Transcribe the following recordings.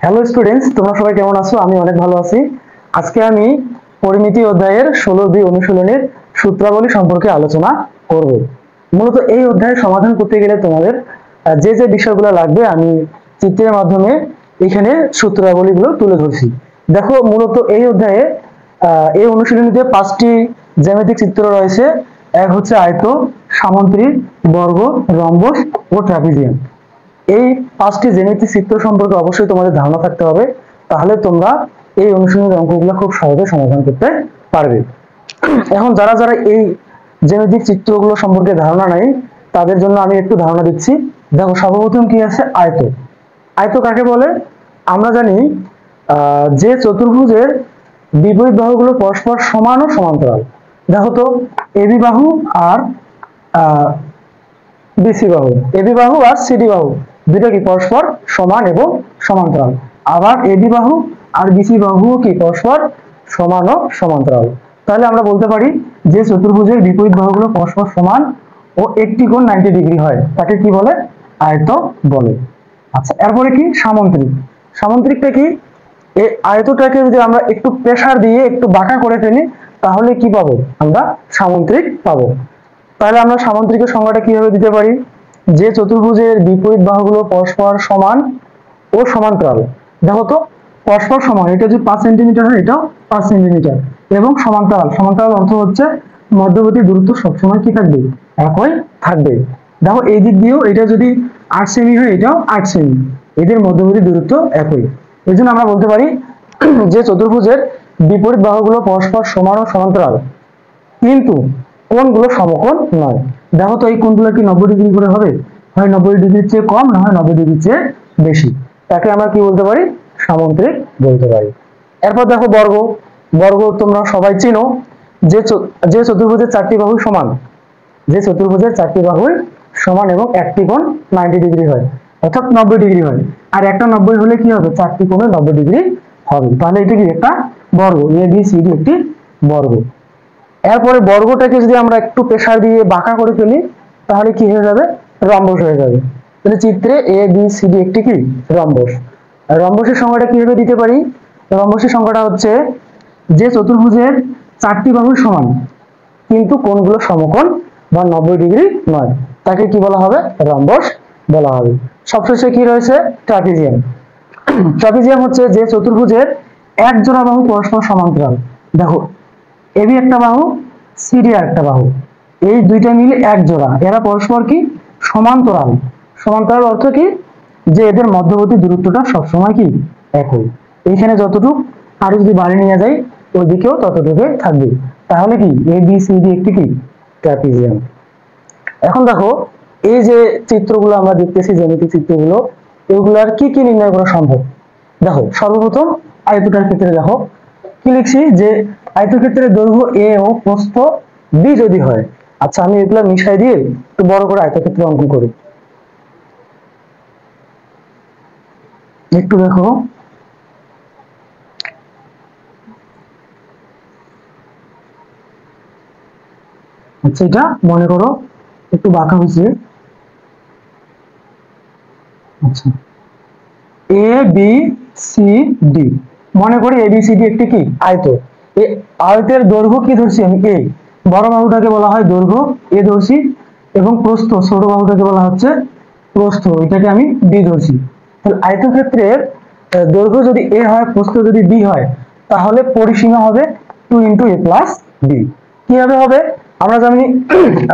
Hello students, তোমরা সবাই কেমন আছো? আমি অনেক ভালো আছি। আজকে আমি পরিমিতি অধ্যায়ের 16 অনুশীলনের সূত্রাবলী সম্পর্কে আলোচনা করব। মূলত এই অধ্যায়ের সমাধান করতে গেলে তোমাদের যে যে বিষয়গুলো লাগবে আমি চিত্রের মাধ্যমে এখানে সূত্রাবলীগুলো তুলে ধরছি। দেখো, মূলত এই অধ্যায়ে এই অনুশীলনীতে 5টি জ্যামিতিক চিত্র রয়েছে। এক হচ্ছে আয়ত, সামন্ত্রিক, বর্গ, রম্বস ও ট্রাপিজিয়াম। এই 5টি জ্যামিতিক চিত্র সম্পর্কে অবশ্যই তোমাদের ধারণা থাকতে হবে, তাহলে তোমরা এই অনুশীলনের অঙ্কগুলো খুব সহজে সমাধান করতে পারবে। এখন যারা যারা এই জ্যামিতিক চিত্রগুলো সম্পর্কে ধারণা নাই, তাদের জন্য আমি একটু ধারণা দিচ্ছি। দেখো, সর্বপ্রথম কি আছে? আয়ত। আয়ত কাকে বলে? আমরা জানি যে চতুর্ভুজের বিপরীত বাহুগুলো পরস্পর সমান ও সমান্তরাল। দেখো তো, এবি বাহু আর বিসি বাহু, এবি বাহু আর সিডি বাহু দুটো কি পরস্পর সমান এবং সমান্তরাল। আবার এবি বাহু আর বিসি বাহু কি পরস্পর সমান ও সমান্তরাল। তাহলে আমরা বলতে পারি যে চতুর্ভুজের বিপরীত বাহুগুলো পরস্পর সমান ও একটি কোণ 90 ডিগ্রি হয় তাকে কি বলে? আয়ত বলে। আচ্ছা, এরপরে কি? সামন্ত্রিক। সামন্ত্রিকটা কি? এই আয়তটাকে যদি আমরা একটু প্রেসার দিয়ে একটু বাঁকা করে ফেলি, তাহলে কি পাবো? আমরা সামন্ত্রিক পাবো। তাহলে আমরা সামন্ত্রিকের সংজ্ঞাটা কিভাবে দিতে পারি? যে চতুর্ভুজের বিপরীত বাহুগুলো পরস্পর সমান ও সমান্তরাল। দেখো তো, পরস্পর সমান, এটা যদি 5 সেন্টিমিটার হয়, এটাও 5 সেন্টিমিটার, এবং সমান্তরাল। সমান্তরাল অর্থ হচ্ছে মধ্যবর্তী দূরত্ব সবসময় কি থাকবে? একই থাকবে। দেখো, এই দিক দিয়েও এটা যদি 8 সেমি হয়, এটাও 8 সেমি, এদের মধ্যবর্তী দূরত্ব একই। এই জন্য আমরা বলতে পারি যে চতুর্ভুজের বিপরীত বাহুগুলো পরস্পর সমান ও সমান্তরাল, কিন্তু কোণগুলো সমকোণ নয়। দেখো তো, এই কোণগুলো কি 90 ডিগ্রি করে হবে? হয় 90 ডিগ্রির চেয়ে কম, না হয় 90 ডিগ্রির চেয়ে বেশি। তাকে আমরা কি বলতে পারি? সামন্ত্রিক বলতে পারি। এরপর দেখো বর্গ। বর্গ তোমরা সবাই চিনো, যে চতুর্ভুজের 4টি বাহু সমান, যে চতুর্ভুজের 4টি বাহু সমান এবং একটি কোণ 90 ডিগ্রি হয়, অর্থাৎ 90 ডিগ্রি হয়। আর একটা 90 হলে কি হবে? 4টি কোণে 90 ডিগ্রি হবে। তাহলে এটা কি? একটা বর্গ। এ বি সি ডি একটি বর্গ। এরপরে বর্গটাকে যদি আমরা একটু প্রেসার দিয়ে বাঁকা করে ফেলি, তাহলে কি হয়ে যাবে? রম্বস হয়ে যাবে। তাহলে চিত্রে এ বি সি ডি একটি কি? রম্বস। আর রম্বসের সংখ্যাটা কিভাবে দিতে পারি? রম্বসের সংখ্যাটা হচ্ছে যে চতুর্ভুজের 4টি বাহু সমান কিন্তু কোণগুলো সমকোণ বা 90 ডিগ্রি নয়, তাকে কি বলা হবে? রম্বস বলা হবে। সবশেষে কি রয়েছে? ট্রাপিজিয়াম। ট্রাপিজিয়াম হচ্ছে যে চতুর্ভুজের এক জোড়া বাহু পরস্পর সমান্তরাল। দেখো, এবি একটা বাহু, সিডি একটা বাহু, এই দুইটা মিলে এক জোড়া, এরা পরস্পর কি? সমান্তরাল। সমান্তরাল অর্থ কি? যে এদের মধ্যবর্তী দূরত্বটা সবসময় কি? একই। এইখানে যতটুকু আর যদি বাড়ি নিয়ে যাই, ওইদিকেও ততটুকু থাকবে। তাহলে কি? এ বি সি ডি একটি কি? ট্রাপিজিয়াম। এখন দেখো, এই যে চিত্রগুলো আমরা দেখতেছি, জ্যামিতিক চিত্রগুলো, এগুলার কি কি নির্ণয় করা সম্ভব? দেখো, সর্বপ্রথম আয়তটার ক্ষেত্রে দেখো কি লিখছি, যে আয়তক্ষেত্রের দৈর্ঘ্য এ ও প্রস্থ বি যদি হয়। আচ্ছা, আমি এগুলা মিশাই দিয়ে একটু বড় করে আয়তক্ষেত্র অঙ্কন করি। একটু দেখো, আচ্ছা এটা মনে করো একটু বাঁকা হয়েছে। আচ্ছা, এ বি সি ডি, মনে করি এ বি সি ডি একটি কি? আয়ত। এই আয়তের দৈর্ঘ্য কি ধরছি আমি? এ। বড় বাহুটাকে বলা হয় দৈর্ঘ্য, এ ধরছি, এবং প্রস্থ ছোট বাহুটাকে বলা হচ্ছে প্রস্থ, এটাকে আমি বি ধরছি। তাহলে আয়তক্ষেত্রের দৈর্ঘ্য যদি এ হয়, প্রস্থ যদি বি হয়, তাহলে পরিসীমা হবে 2 × a + b। কিভাবে হবে? আমরা জানি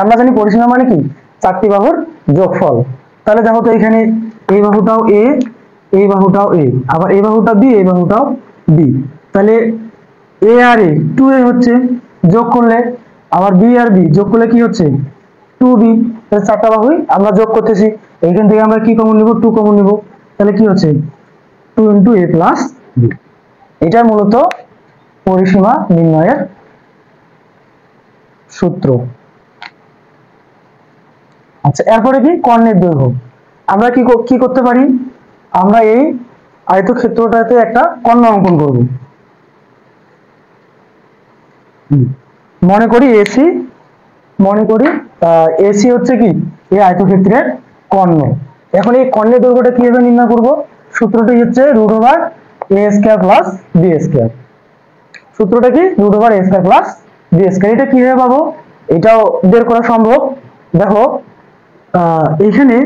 আমরা জানি পরিসীমা মানে কি? 4টি বাহুর যোগফল। তাহলে দেখো তো, এখানে এই বাহুটাও এ, এই বাহুটাও এ, আবার এই বাহুটা বি, এই বাহুটাও বি। তাহলে এ আর এ 2a হচ্ছে, যোগ করলে, আবার বি আর বি যোগ করলে কি হচ্ছে? 2b। তাহলে 4টা বাহুই আমরা যোগ করতেছি, এইখান থেকে আমরা কি কমন নিব? 2 কমন নিব। তাহলে কি হচ্ছে? 2 × a + b। এটা মূলত পরিসীমা নির্ণয়ের সূত্র। আচ্ছা, এরপরে কি? কর্ণের দৈর্ঘ্য। আমরা কি করতে পারি? আমরা এই আয়তক্ষেত্রটাতে একটা কর্ণ অঙ্কন করব। মনে করি এসি, মনে করি এসি হচ্ছে কি? এই আয়তক্ষেত্রের কর্ণ। এখন এই কর্ণের দৈর্ঘ্যটা কিভাবে নির্ণয় করব? সূত্রটি হচ্ছে √a² প্লাস b²। সূত্রটা কি? √a² plus b²। এটা কিভাবে পাবো? এটাও বের করা সম্ভব। দেখো এখানে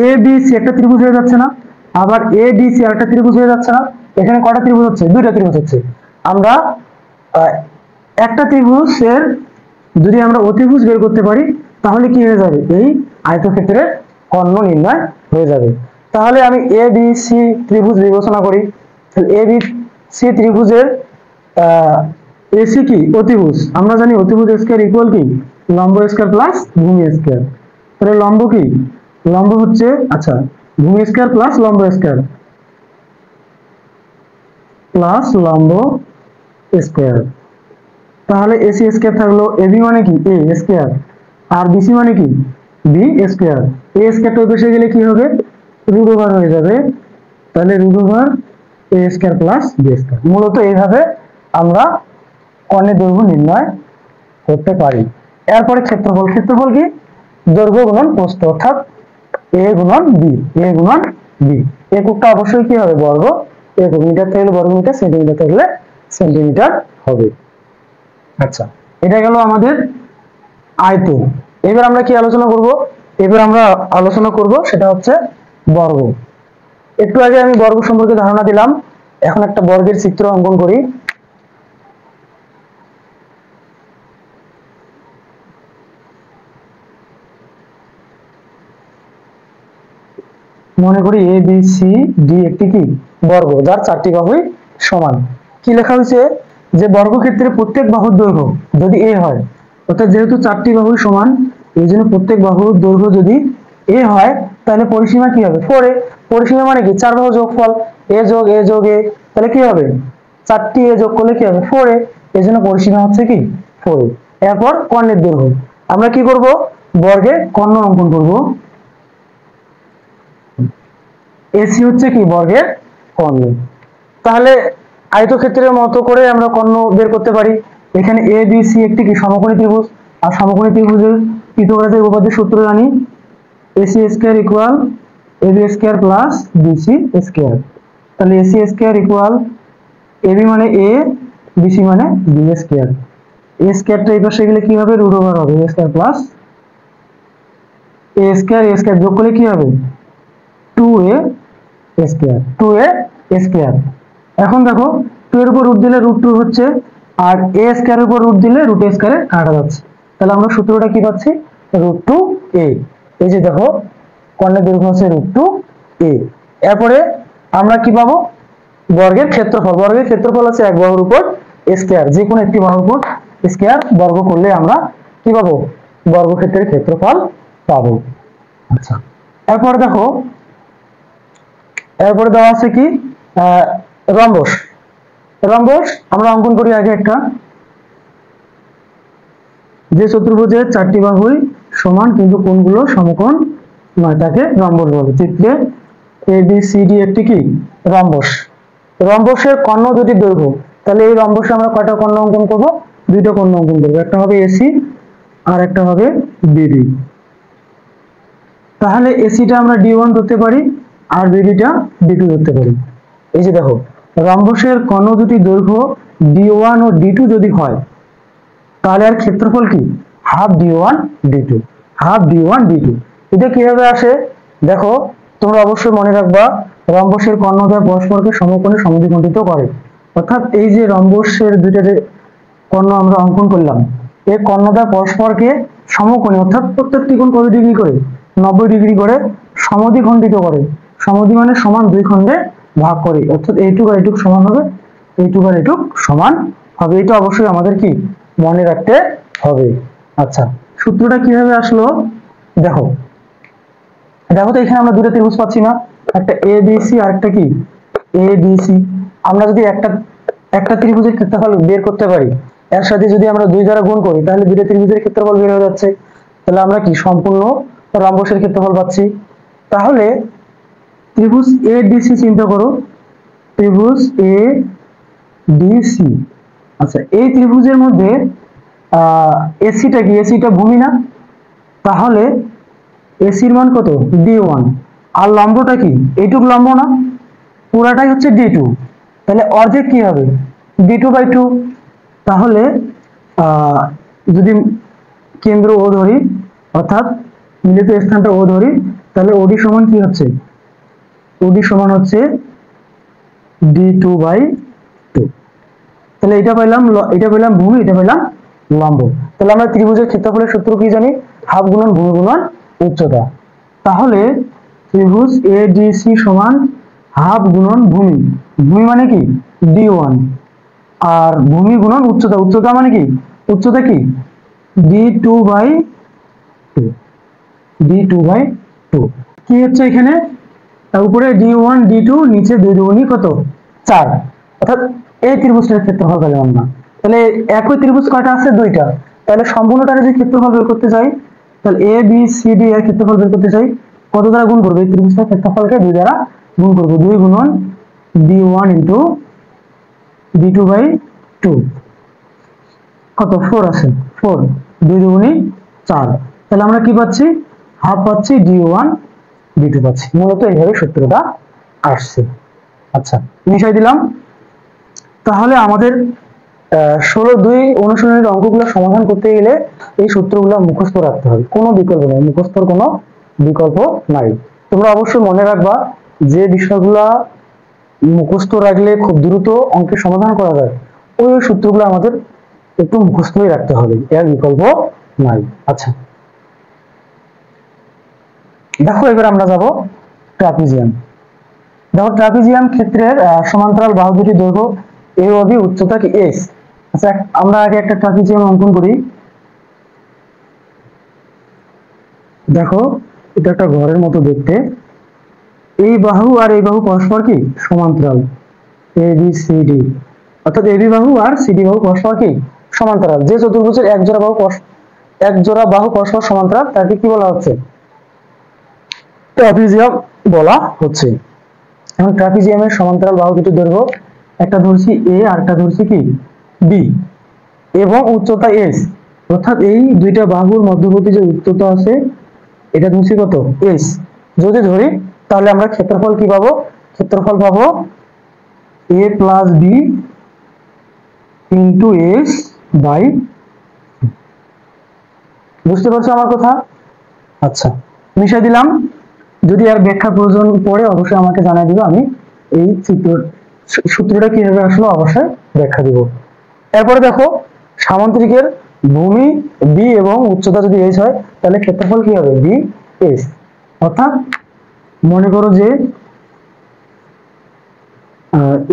এ বি সি একটা ত্রিভুজ হয়ে যাচ্ছে না, আবার এ বি সি আরেকটা ত্রিভুজ হয়ে যাচ্ছে না। এখানে কয়টা ত্রিভুজ হচ্ছে? দুইটা ত্রিভুজ হচ্ছে। আমরা একটা ত্রিভুজের যদি আমরা অতিভুজ বের করতে পারি তাহলে কি হয়ে যাবে? এই আয়তক্ষেত্রের কর্ণ নির্ণয় হয়ে যাবে। তাহলে আমি এ বি সি ত্রিভুজ বিবেচনা করি। এ বি সি ত্রিভুজের এসি কি? অতিভুজ। আমরা জানি অতিভুজ স্কয়ার ইকুয়াল কি? লম্ব স্কয়ার প্লাস ভূমি স্কয়ার। তাহলে লম্ব কি? লম্ব হচ্ছে আচ্ছা ভূমি স্কয়ার প্লাস লম্ব স্কয়ার প্লাস লম্ব স্কয়ার। তাহলে এসি স্কয়ার থাকলো, এবি মানে কি? এ স্কয়ার, আর বিসি মানে কি? B square. এ স্কয়ারটা ওই পাশে গেলে কি হবে? রুট ওভার হয়ে যাবে। তাহলে root over a square plus B square. মূলত এইভাবে আমরা কর্ণের দৈর্ঘ্য নির্ণয় করতে পারি। এরপরে ক্ষেত্রফল। ক্ষেত্রফল কি? দৈর্ঘ্য গুণন প্রস্থ, অর্থাৎ এ গুণন বি, এ গুণন বি। এককটা অবশ্যই কি হবে? বর্গ একক। মিটার থাকলে বর্গ মিটার, সেন্টিমিটার থাকলে সেন্টিমিটার হবে। আচ্ছা, এটা গেল আমাদের আয়ত। এবার আমরা কি আলোচনা করব? এবার আমরা আলোচনা করব সেটা হচ্ছে বর্গ। একটু আগে আমি বর্গ সম্পর্কে ধারণা দিলাম, এখন একটা বর্গের চিত্র অঙ্কন করি। মনে করি এ বি সি ডি একটি কি? বর্গ, যার চারটি বাহুই সমান। কি লেখা হয়েছে? যে বর্গক্ষেত্রে প্রত্যেক বাহুর দৈর্ঘ্য যদি এ হয়, অর্থাৎ যেহেতু চারটি বাহুই সমান এই জন্য প্রত্যেক বাহুর দৈর্ঘ্য যদি এ হয় তাহলে পরিসীমা কি হবে? 4a। পরিসীমা মানে কি? চার বাহু যোগফল, এ যোগ এ যোগ এ, তাহলে কি হবে? চারটি এ যোগ করলে কি হবে? 4a। এই জন্য পরিসীমা হচ্ছে কি? 4a। এরপর কর্ণের দৈর্ঘ্য আমরা কি করব? বর্গে কর্ণ অঙ্কন করব। এসি হচ্ছে কি? বর্গের কর্ণ। তাহলে আয়তক্ষেত্রের মতো করে আমরা কর্ণ বের করতে পারি। এখানে এ বি সি একটি কি? সমকোণী ত্রিভুজ। আর সমকোণী ত্রিভুজের পিথাগোরাসের উপপাদ্যের সূত্র জানি, AC square equal AB square plus BC square. তাহলে এসি স্কয়ার ইকুয়াল এবি মানে এ, বিসি মানে বি স্কয়ার। এ স্কয়ারটা এই পাশে গেলে কি হবে? রুট ওভার হবে A square plus A square যোগ করলে কি হবে? 2a square, 2a square. এখন দেখো 2 এর উপর রুট দিলে √2 হচ্ছে, আর a স্কয়ারের উপর রুট দিলে √a স্কয়ারে কাটা যাচ্ছে। তাহলে আমরা সূত্রটা কি পাচ্ছি? √2a। এই যে দেখো কর্ণের দৈর্ঘ্য হচ্ছে √2a। এরপরে আমরা কি পাবো? বর্গের ক্ষেত্রফল। বর্গের ক্ষেত্রফল আছে এক বাহুর উপর স্কয়ার, যে কোনো একটি বাহুর উপর স্কয়ার বর্গ করলে আমরা কি পাবো? বর্গক্ষেত্রের ক্ষেত্রফল পাবো। আচ্ছা, এরপর দেখো এরপরে দেওয়া আছে কি? রম্বস। রম্বস আমরা অঙ্কন করি আগে একটা। যে চতুর্ভুজের চারটি বাহুই সমান কিন্তু কোণগুলো সমকোণ নয় তাকে রম্বস বলে। চিত্রে এ বি সি ডি একটি কি? রম্বস। রম্বসের কর্ণ দুটি দৈর্ঘ্য, তাহলে এই রম্বসে আমরা কয়টা কর্ণ অঙ্কন করব? দুইটা কর্ণ অঙ্কন করব। একটা হবে এসি আর একটা হবে বিডি। তাহলে এসিটা আমরা D1 ধরতে পারি আর বিডিটা D2 ধরতে পারি। এই যে দেখো রম্বসের কর্ণ দুটি দৈর্ঘ্য D1 ও D2 যদি হয় তাহলে আর ক্ষেত্রফল কি? Half D1 D2, half D1 D2। এটা কিভাবে আসে দেখো, তোমরা অবশ্যই মনে রাখবা রম্বসের কর্ণদ্বয় পরস্পরকে সমকোণে সমদ্বিখণ্ডিত করে। অর্থাৎ এই যে রম্বসের দুইটা যে কর্ণ আমরা অঙ্কন করলাম, এই কর্ণদ্বয় পরস্পরকে সমকোণী, অর্থাৎ প্রত্যেকটি কোণ কত ডিগ্রি করে? 90 ডিগ্রি করে সমদ্বিখণ্ডিত করে। সমদ্বি মানে সমান দুই খণ্ডে ভাগ করে, অর্থাৎ এইটুক আর এইটুক সমান হবে, এইটুক আর এইটুক সমান হবে। এটা অবশ্যই আমাদের কি মনে রাখতে হবে। আচ্ছা, সূত্রটা কিভাবে আসলো দেখো। দেখো তো এখানে আমরা দুটো ত্রিভুজ পাচ্ছি না, একটা এ বি সি আর একটা কি? A B C. আমরা যদি একটা ত্রিভুজের ক্ষেত্রফল বের করতে পারি, এর সাথে যদি আমরা 2 দ্বারা গুণ করি তাহলে দুটো ত্রিভুজের ক্ষেত্রফল বের হয়ে যাচ্ছে। তাহলে আমরা কি সম্পূর্ণ রম্বসের ক্ষেত্রফল পাচ্ছি। তাহলে ত্রিভুজ এ ডি সি চিন্তা করো, ত্রিভুজ এ ডি সি। আচ্ছা, এই ত্রিভুজের মধ্যে এসিটা কি? এসিটা ভূমি না? তাহলে এসির মান কত? D1। আর লম্বটা কি? এইটুক লম্ব না? পুরাটাই হচ্ছে d2, তাহলে অর্ধেক কি হবে d2/2। তাহলে যদি কেন্দ্র ও ধরি অর্থাৎ মিলিত স্থানটা ও ধরি, তাহলে ওডি সমান কি হচ্ছে, ওডি সমান হচ্ছে d2/2। তাহলে এটা পেলাম ভূমি, এটা পেলাম লম্ব। তাহলে আমরা ত্রিভুজের ক্ষেত্রফলের সূত্র কি জানি, হাফ গুণন ভূমি গুণন উচ্চতা। তাহলে ত্রিভুজ এডিসি সমান হাফ গুণন ভূমি, ভূমি মানে কি d1, আর ভূমি গুণন উচ্চতা, উচ্চতা মানে কি, উচ্চতা কি d2/2, d2/2 কি হচ্ছে এখানে, উপরে d1 d2, নিচে 2 দুগুণী কত 4, অর্থাৎ এই ত্রিভুজটার ক্ষেত্রফল পেলাম আমরা। তাহলে একই ত্রিভুজ কয়টা আছে, দুইটা। তাহলে সম্পূর্ণটার যদি ক্ষেত্রফল বের করতে চাই, তাহলে এ বি সি ডি এর ক্ষেত্রফল বের করতে চাই, কত দ্বারা গুণ করব, এই ত্রিভুজটার ক্ষেত্রফলকে 2 দ্বারা গুণ করব, 2 গুণন d1 ইনটু d2/2 কত 4 আছে, 4, 2 দুগুণী 4। তাহলে আমরা কি পাচ্ছি, হাফ পাচ্ছি d1 d2 পাচ্ছি। মূলত এইভাবে সূত্রটা আসছে। আচ্ছা, মিশাই দিলাম। তাহলে আমাদের 16-2 অনুশীলনের অঙ্কগুলো সমাধান করতে গেলে এই সূত্রগুলো মুখস্থ রাখতে হবে, কোনো বিকল্প নেই, মুখস্থর কোনো বিকল্প নাই। তোমরা অবশ্যই মনে রাখবা যে বিষয়গুলা মুখস্থ রাখলে খুব দ্রুত অঙ্কের সমাধান করা যায়, ওই সূত্রগুলো আমাদের একটু মুখস্থই রাখতে হবে, এর বিকল্প নাই। আচ্ছা দেখো, এবার আমরা যাব ট্রাপিজিয়াম। দেখো ট্রাপিজিয়াম ক্ষেত্রের সমান্তরাল বাহু দুটি দৈর্ঘ্য এ ও বি, উচ্চতা কি এস। আচ্ছা, আমরা আগে একটা ট্রাপিজিয়াম অঙ্কন করি। দেখো এটা একটা ঘরের মতো দেখতে, এই বাহু আর এই বাহু পরস্পর কি সমান্তরাল, এ বি সি ডি, অর্থাৎ এবি বাহু আর সিডি বাহু পরস্পর কি সমান্তরাল। যে চতুর্ভুজের এক জোড়া বাহু পরস্পর সমান্তরাল তাকে কি বলা হচ্ছে, ট্রাপিজিয়াম বলা হচ্ছে। এখন ট্রাপিজিয়ামের সমান্তরাল বাহু দুটির দৈর্ঘ্য, একটা ধরছি এ আর একটা ধরছি কি বি, এবং উচ্চতা এস, অর্থাৎ এই দুইটা বাহুর মধ্যবর্তী যে উচ্চতা আছে এটা ধরছি কত এস। যদি ধরি তাহলে আমরা ক্ষেত্রফল কি পাবো, ক্ষেত্রফল পাবো A plus B into S by, বুঝতে পারছো আমার কথা? আচ্ছা, মিশাই দিলাম। যদি আর ব্যাখ্যা প্রয়োজন পড়ে অবশ্যই আমাকে জানিয়ে দিবে, আমি এই সূত্রটা কিভাবে আসলো অবশ্যই ব্যাখ্যা দিব। এরপরে দেখো সামান্তরিকের ভূমি বি এবং উচ্চতা যদি এস হয় তাহলে ক্ষেত্রফল কি হবে বি এস। অর্থাৎ মনে করো যে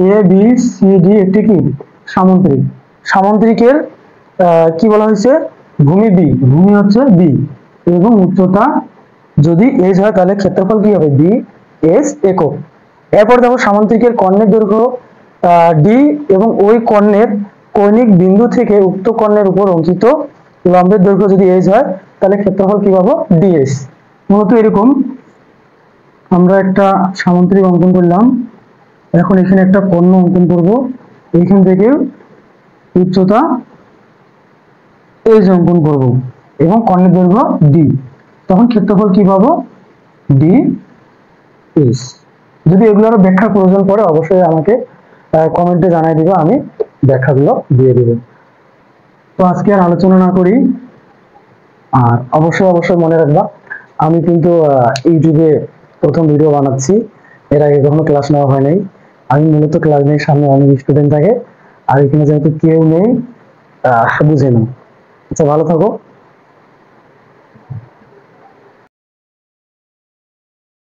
এ বি সি ডি একটি কি সামান্তরিক, সামান্তরিকের কি বলা হয়েছে ভূমি বি, ভূমি হচ্ছে বি এবং উচ্চতা যদি এস হয় তাহলে ক্ষেত্রফল কি হবে বি এস একক। এরপর দেখো সামান্তরিকের কর্ণের দৈর্ঘ্য ডি এবং ওই কর্ণের কৌণিক বিন্দু থেকে উক্ত কর্ণের উপর অঙ্কিত লম্বের দৈর্ঘ্য যদি এস হয় তাহলে ক্ষেত্রফল কি পাবো ডিএস। মূলত এরকম আমরা একটা সামান্তরিক অঙ্কন করলাম, এখন এখানে একটা কর্ণ অঙ্কন করব, এইখান থেকে উচ্চতা এস অঙ্কন করব এবং কর্ণের দৈর্ঘ্য ডি, তখন ক্ষেত্রফল কি পাবো ডি এস। যদি এগুলোর ব্যাখ্যা প্রয়োজন পড়ে অবশ্যই আমাকে কমেন্টে জানাই দিবে, আমি ব্যাখ্যাগুলো দিয়ে দেব। তো আজকে আর আলোচনা না করি, আর অবশ্যই মনে রাখবা আমি কিন্তু ইউটিউবে প্রথম ভিডিও বানাচ্ছি, এর আগে কখনো ক্লাস নেওয়া হয় নাই। আমি মূলত ক্লাস নেই, সামনে অনেক স্টুডেন্ট থাকে আর এখানে যেহেতু কেউ নেই বুঝে নাও। আচ্ছা, ভালো থাকো।